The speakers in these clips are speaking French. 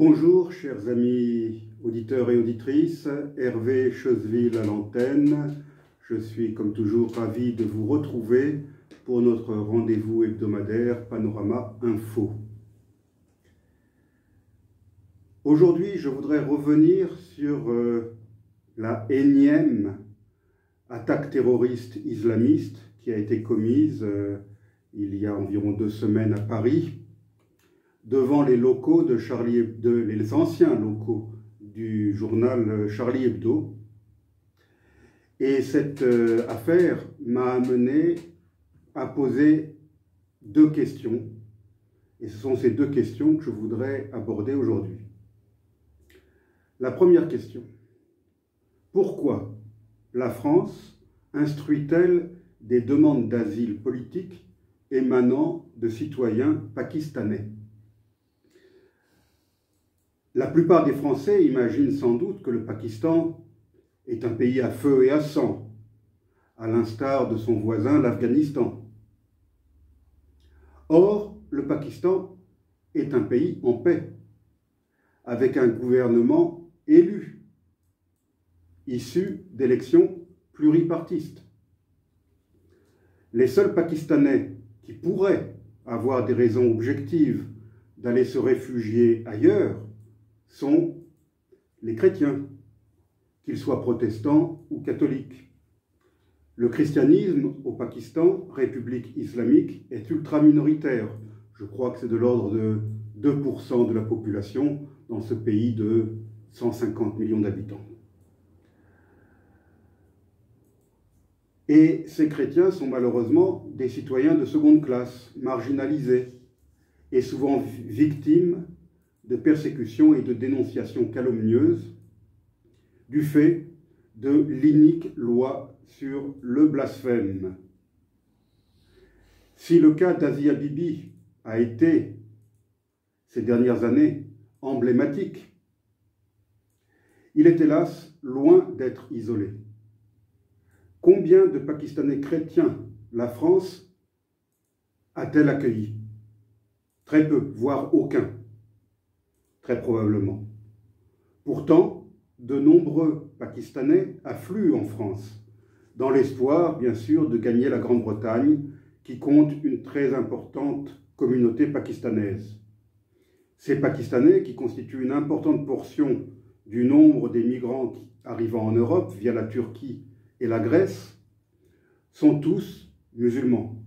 Bonjour, chers amis auditeurs et auditrices, Hervé Choseville à l'antenne. Je suis comme toujours ravi de vous retrouver pour notre rendez-vous hebdomadaire Panorama Info. Aujourd'hui, je voudrais revenir sur la énième attaque terroriste islamiste qui a été commise il y a environ 2 semaines à Paris, devant les locaux de Charlie Hebdo, les anciens locaux du journal Charlie Hebdo. Et cette affaire m'a amené à poser 2 questions. Et ce sont ces 2 questions que je voudrais aborder aujourd'hui. La première question: pourquoi la France instruit-elle des demandes d'asile politique émanant de citoyens pakistanais? La plupart des Français imaginent sans doute que le Pakistan est un pays à feu et à sang, à l'instar de son voisin l'Afghanistan. Or, le Pakistan est un pays en paix, avec un gouvernement élu, issu d'élections pluripartistes. Les seuls Pakistanais qui pourraient avoir des raisons objectives d'aller se réfugier ailleurs sont les chrétiens, qu'ils soient protestants ou catholiques. Le christianisme au Pakistan, République islamique, est ultra minoritaire. Je crois que c'est de l'ordre de 2% de la population dans ce pays de 150 millions d'habitants. Et ces chrétiens sont malheureusement des citoyens de seconde classe, marginalisés, et souvent victimes de persécutions et de dénonciations calomnieuses du fait de l'inique loi sur le blasphème. Si le cas d'Asia Bibi a été, ces dernières années, emblématique, il est hélas loin d'être isolé. Combien de Pakistanais chrétiens la France a-t-elle accueilli? Très peu, voire aucun, très probablement. Pourtant, de nombreux Pakistanais affluent en France, dans l'espoir, bien sûr, de gagner la Grande-Bretagne, qui compte une très importante communauté pakistanaise. Ces Pakistanais, qui constituent une importante portion du nombre des migrants arrivant en Europe via la Turquie et la Grèce, sont tous musulmans.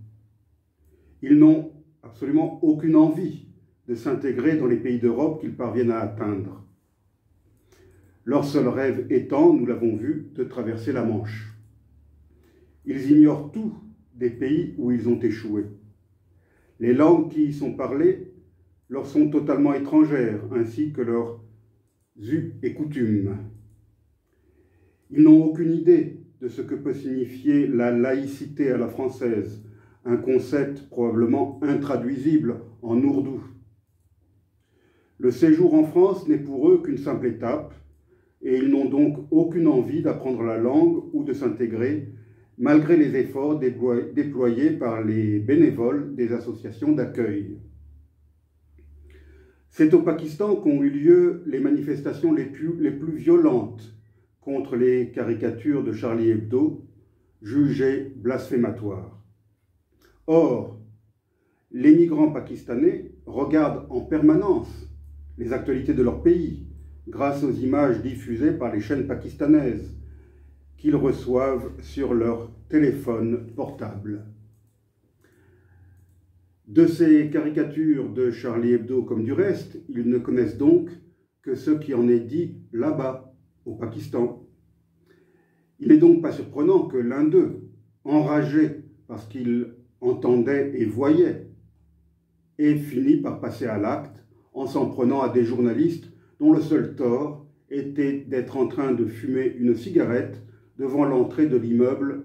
Ils n'ont absolument aucune envie de s'intégrer dans les pays d'Europe qu'ils parviennent à atteindre. Leur seul rêve étant, nous l'avons vu, de traverser la Manche. Ils ignorent tout des pays où ils ont échoué. Les langues qui y sont parlées leur sont totalement étrangères, ainsi que leurs us et coutumes. Ils n'ont aucune idée de ce que peut signifier la laïcité à la française, un concept probablement intraduisible en ourdou. Le séjour en France n'est pour eux qu'une simple étape, et ils n'ont donc aucune envie d'apprendre la langue ou de s'intégrer, malgré les efforts déployés par les bénévoles des associations d'accueil. C'est au Pakistan qu'ont eu lieu les manifestations les plus violentes contre les caricatures de Charlie Hebdo, jugées blasphématoires. Or, les migrants pakistanais regardent en permanence les actualités de leur pays, grâce aux images diffusées par les chaînes pakistanaises, qu'ils reçoivent sur leur téléphone portable. De ces caricatures de Charlie Hebdo comme du reste, ils ne connaissent donc que ce qui en est dit là-bas, au Pakistan. Il n'est donc pas surprenant que l'un d'eux, enragé parce qu'il entendait et voyait, ait fini par passer à l'acte en s'en prenant à des journalistes dont le seul tort était d'être en train de fumer une cigarette devant l'entrée de l'immeuble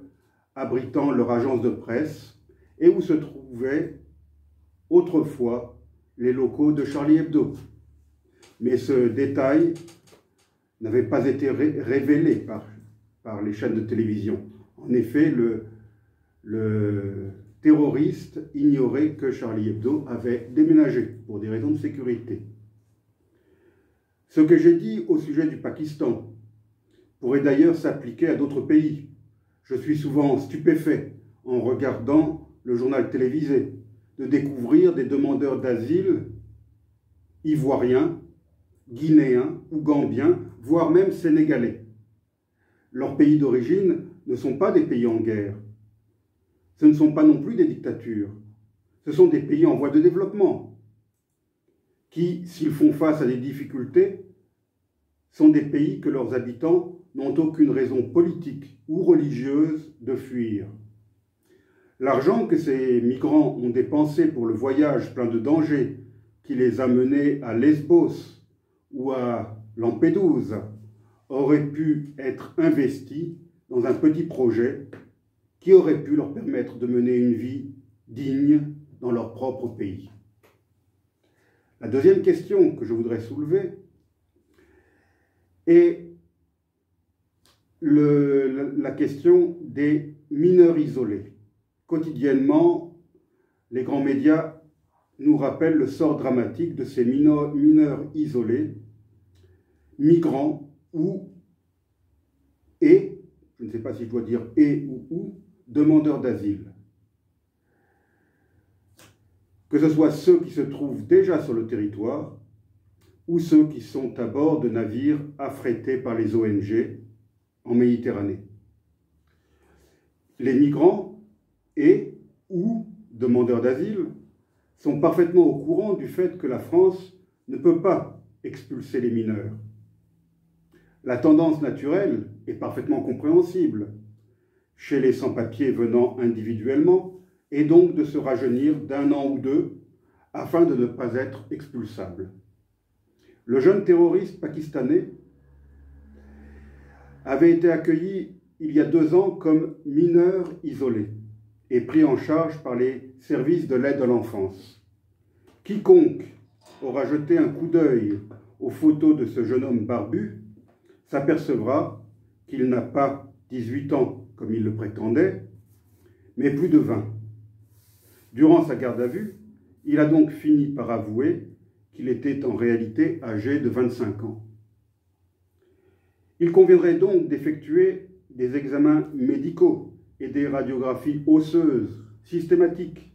abritant leur agence de presse et où se trouvaient autrefois les locaux de Charlie Hebdo. Mais ce détail n'avait pas été révélé par les chaînes de télévision. En effet, le terroriste ignorait que Charlie Hebdo avait déménagé pour des raisons de sécurité. Ce que j'ai dit au sujet du Pakistan pourrait d'ailleurs s'appliquer à d'autres pays. Je suis souvent stupéfait en regardant le journal télévisé de découvrir des demandeurs d'asile ivoiriens, guinéens ou gambiens, voire même sénégalais. Leurs pays d'origine ne sont pas des pays en guerre. Ce ne sont pas non plus des dictatures. Ce sont des pays en voie de développement qui, s'ils font face à des difficultés, sont des pays que leurs habitants n'ont aucune raison politique ou religieuse de fuir. L'argent que ces migrants ont dépensé pour le voyage plein de dangers qui les a menés à Lesbos ou à Lampedusa aurait pu être investi dans un petit projet qui aurait pu leur permettre de mener une vie digne dans leur propre pays. La deuxième question que je voudrais soulever est la question des mineurs isolés. Quotidiennement, les grands médias nous rappellent le sort dramatique de ces mineurs isolés, migrants je ne sais pas si je dois dire ou, demandeurs d'asile. Que ce soit ceux qui se trouvent déjà sur le territoire ou ceux qui sont à bord de navires affrétés par les ONG en Méditerranée. Les migrants ou demandeurs d'asile sont parfaitement au courant du fait que la France ne peut pas expulser les mineurs. La tendance naturelle est parfaitement compréhensible chez les sans-papiers venant individuellement et donc de se rajeunir d'un an ou deux afin de ne pas être expulsables. Le jeune terroriste pakistanais avait été accueilli il y a 2 ans comme mineur isolé et pris en charge par les services de l'aide à l'enfance. Quiconque aura jeté un coup d'œil aux photos de ce jeune homme barbu s'apercevra qu'il n'a pas 18 ans comme il le prétendait, mais plus de 20. Durant sa garde à vue, il a donc fini par avouer qu'il était en réalité âgé de 25 ans. Il conviendrait donc d'effectuer des examens médicaux et des radiographies osseuses systématiques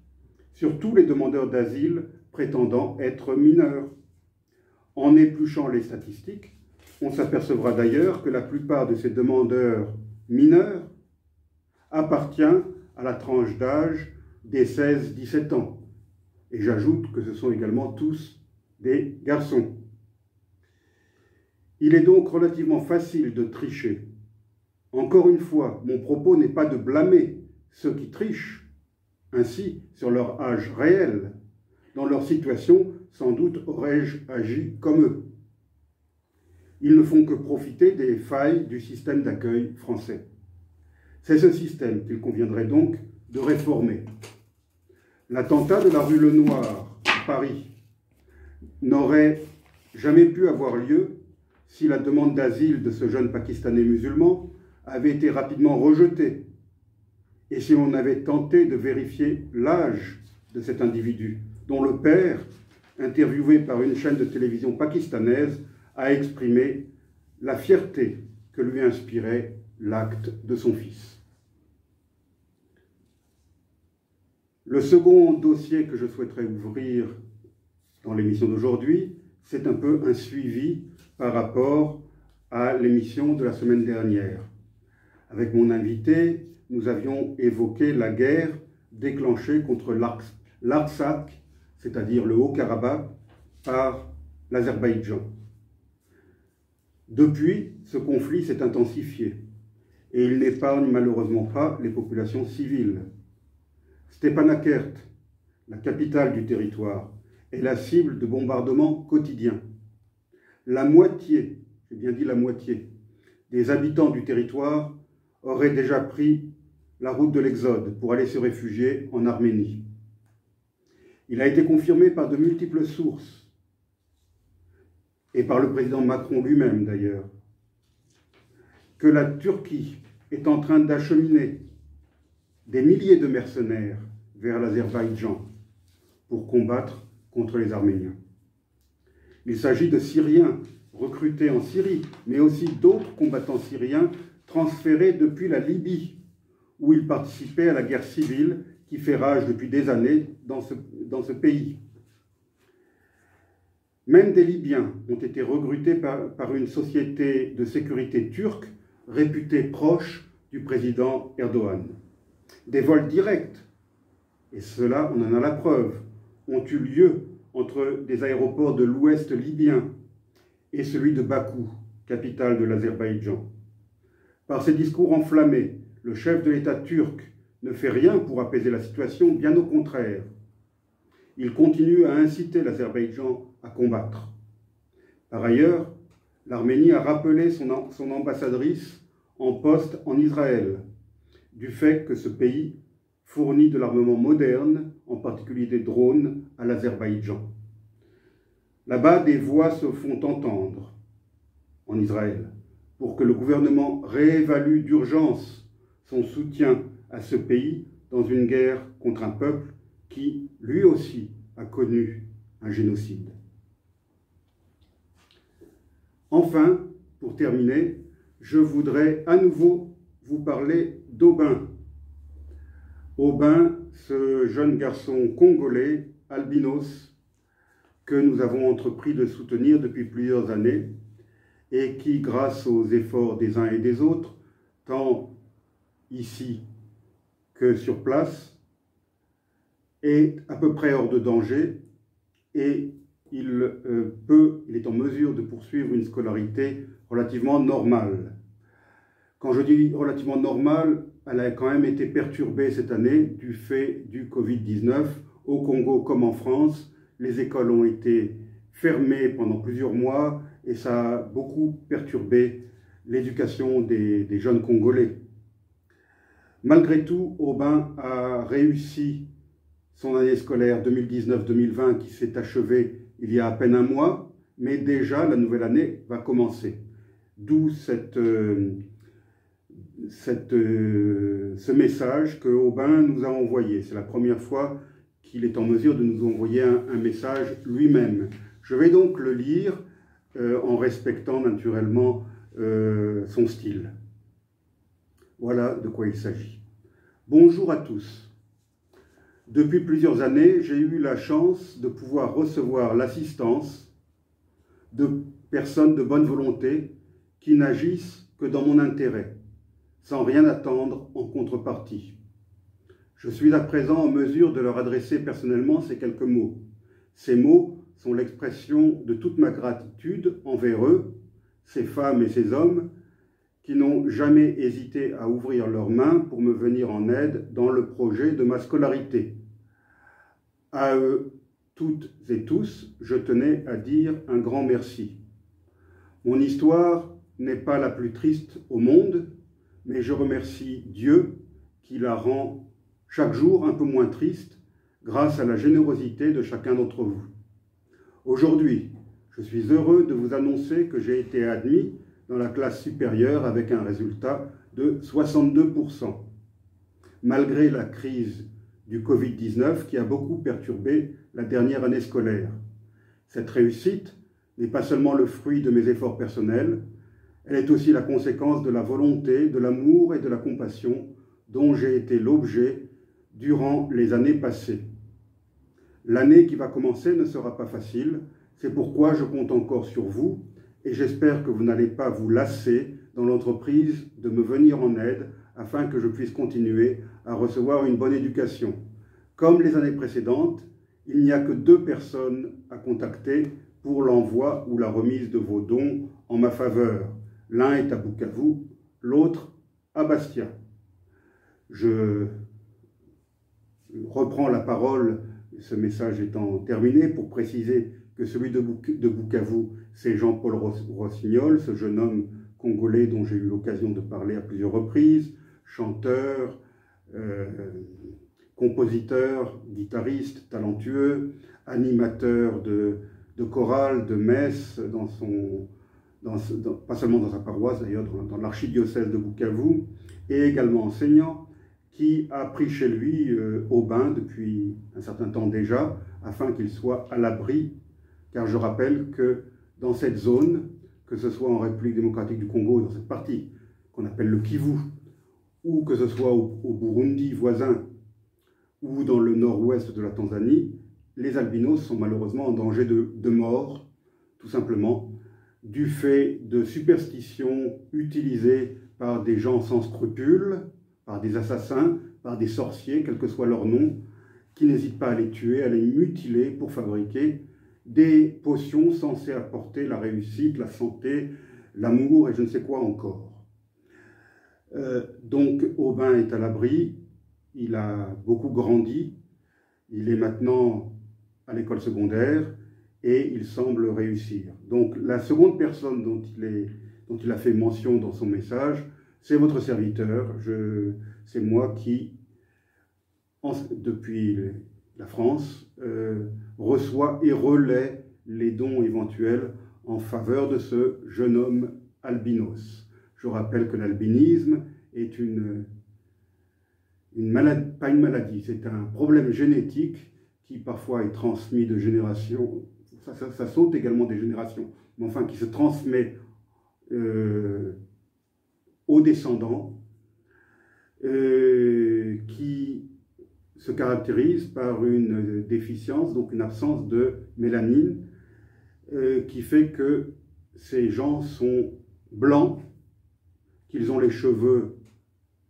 sur tous les demandeurs d'asile prétendant être mineurs. En épluchant les statistiques, on s'apercevra d'ailleurs que la plupart de ces demandeurs mineurs appartiennent à la tranche d'âge des 16-17 ans. Et j'ajoute que ce sont également tous des garçons. Il est donc relativement facile de tricher. Encore une fois, mon propos n'est pas de blâmer ceux qui trichent, ainsi sur leur âge réel. Dans leur situation, sans doute aurais-je agi comme eux. Ils ne font que profiter des failles du système d'accueil français. C'est ce système qu'il conviendrait donc de réformer. L'attentat de la rue Lenoir, à Paris, n'aurait jamais pu avoir lieu si la demande d'asile de ce jeune Pakistanais musulman avait été rapidement rejetée et si on avait tenté de vérifier l'âge de cet individu, dont le père, interviewé par une chaîne de télévision pakistanaise, a exprimé la fierté que lui inspirait l'acte de son fils. Le second dossier que je souhaiterais ouvrir dans l'émission d'aujourd'hui, c'est un peu un suivi par rapport à l'émission de la semaine dernière. Avec mon invité, nous avions évoqué la guerre déclenchée contre l'Artsakh, c'est-à-dire le Haut-Karabakh, par l'Azerbaïdjan. Depuis, ce conflit s'est intensifié et il n'épargne malheureusement pas les populations civiles. Stepanakert, la capitale du territoire, est la cible de bombardements quotidiens. La moitié, j'ai bien dit la moitié, des habitants du territoire auraient déjà pris la route de l'Exode pour aller se réfugier en Arménie. Il a été confirmé par de multiples sources, et par le président Macron lui-même d'ailleurs, que la Turquie est en train d'acheminer des milliers de mercenaires vers l'Azerbaïdjan pour combattre contre les Arméniens. Il s'agit de Syriens recrutés en Syrie, mais aussi d'autres combattants syriens transférés depuis la Libye, où ils participaient à la guerre civile qui fait rage depuis des années dans ce pays. Même des Libyens ont été recrutés par une société de sécurité turque réputée proche du président Erdogan. Des vols directs, et cela on en a la preuve, ont eu lieu entre des aéroports de l'ouest libyen et celui de Bakou, capitale de l'Azerbaïdjan. Par ses discours enflammés, le chef de l'État turc ne fait rien pour apaiser la situation, bien au contraire. Il continue à inciter l'Azerbaïdjan à combattre. Par ailleurs, l'Arménie a rappelé son ambassadrice en poste en Israël, du fait que ce pays fournit de l'armement moderne, en particulier des drones, à l'Azerbaïdjan. Là-bas, des voix se font entendre en Israël pour que le gouvernement réévalue d'urgence son soutien à ce pays dans une guerre contre un peuple qui, lui aussi, a connu un génocide. Enfin, pour terminer, je voudrais à nouveau vous parler d'Aubin. Aubin, ce jeune garçon congolais, albinos, que nous avons entrepris de soutenir depuis plusieurs années et qui, grâce aux efforts des uns et des autres, tant ici que sur place, est à peu près hors de danger et il est en mesure de poursuivre une scolarité relativement normale. Quand je dis relativement normale, elle a quand même été perturbée cette année du fait du Covid-19. Au Congo comme en France, les écoles ont été fermées pendant plusieurs mois et ça a beaucoup perturbé l'éducation des jeunes Congolais. Malgré tout, Aubin a réussi son année scolaire 2019-2020 qui s'est achevée il y a à peine un mois, mais déjà la nouvelle année va commencer. D'où ce message que Aubin nous a envoyé. C'est la première fois qu'il est en mesure de nous envoyer un message lui-même. Je vais donc le lire en respectant naturellement son style. Voilà de quoi il s'agit. Bonjour à tous. Depuis plusieurs années, j'ai eu la chance de pouvoir recevoir l'assistance de personnes de bonne volonté qui n'agissent que dans mon intérêt, sans rien attendre en contrepartie. Je suis à présent en mesure de leur adresser personnellement ces quelques mots. Ces mots sont l'expression de toute ma gratitude envers eux, ces femmes et ces hommes, qui n'ont jamais hésité à ouvrir leurs mains pour me venir en aide dans le projet de ma scolarité. À eux, toutes et tous, je tenais à dire un grand merci. Mon histoire n'est pas la plus triste au monde, mais je remercie Dieu qui la rend chaque jour un peu moins triste grâce à la générosité de chacun d'entre vous. Aujourd'hui, je suis heureux de vous annoncer que j'ai été admis dans la classe supérieure avec un résultat de 62%, malgré la crise du Covid-19 qui a beaucoup perturbé la dernière année scolaire. Cette réussite n'est pas seulement le fruit de mes efforts personnels, elle est aussi la conséquence de la volonté, de l'amour et de la compassion dont j'ai été l'objet durant les années passées. L'année qui va commencer ne sera pas facile, c'est pourquoi je compte encore sur vous et j'espère que vous n'allez pas vous lasser dans l'entreprise de me venir en aide afin que je puisse continuer à recevoir une bonne éducation. Comme les années précédentes, il n'y a que 2 personnes à contacter pour l'envoi ou la remise de vos dons en ma faveur. L'un est à Bukavu, l'autre à Bastia. Je reprends la parole, ce message étant terminé, pour préciser que celui de Bukavu, c'est Jean-Paul Rossignol, ce jeune homme congolais dont j'ai eu l'occasion de parler à plusieurs reprises, chanteur, compositeur, guitariste talentueux, animateur de chorale, de messe, pas seulement dans sa paroisse d'ailleurs, dans l'archidiocèse de Bukavu, et également enseignant, qui a pris chez lui Aubin depuis un certain temps déjà, afin qu'il soit à l'abri, car je rappelle que dans cette zone, que ce soit en République démocratique du Congo, dans cette partie qu'on appelle le Kivu, ou que ce soit au Burundi voisin, ou dans le nord-ouest de la Tanzanie, les albinos sont malheureusement en danger de mort, tout simplement, du fait de superstitions utilisées par des gens sans scrupules, par des assassins, par des sorciers, quel que soit leur nom, qui n'hésitent pas à les tuer, à les mutiler pour fabriquer des potions censées apporter la réussite, la santé, l'amour et je ne sais quoi encore. Donc Aubin est à l'abri, il a beaucoup grandi, il est maintenant à l'école secondaire et il semble réussir. Donc la seconde personne dont il a fait mention dans son message, c'est votre serviteur. C'est moi qui, depuis la France, reçoit et relaie les dons éventuels en faveur de ce jeune homme albinos. Je rappelle que l'albinisme est une maladie, pas une maladie, c'est un problème génétique qui parfois est transmis de génération, ça saute également des générations, mais enfin qui se transmet aux descendants, qui se caractérise par une déficience, donc une absence de mélanine, qui fait que ces gens sont blancs, qu'ils ont les cheveux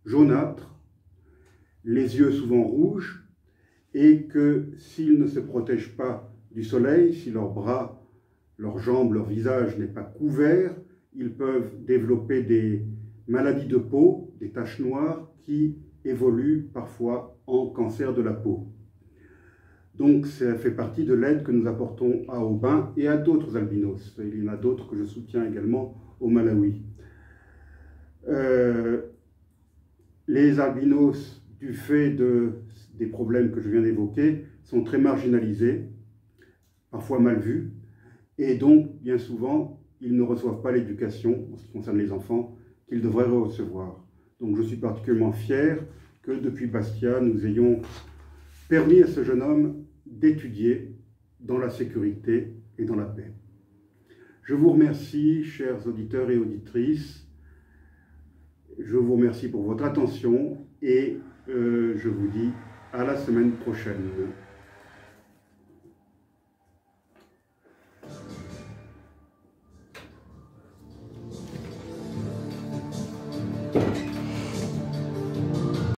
jaunâtres, les yeux souvent rouges, et que s'ils ne se protègent pas du soleil, si leurs bras, leurs jambes, leur visage n'est pas couvert, ils peuvent développer des maladies de peau, des taches noires qui évoluent parfois en cancer de la peau. Donc ça fait partie de l'aide que nous apportons à Aubin et à d'autres albinos. Il y en a d'autres que je soutiens également au Malawi. Les albinos, du fait des problèmes que je viens d'évoquer, sont très marginalisés, parfois mal vus, et donc, bien souvent, ils ne reçoivent pas l'éducation, en ce qui concerne les enfants, qu'ils devraient recevoir. Donc je suis particulièrement fier que depuis Bastia, nous ayons permis à ce jeune homme d'étudier dans la sécurité et dans la paix. Je vous remercie, chers auditeurs et auditrices. Je vous remercie pour votre attention et je vous dis à la semaine prochaine.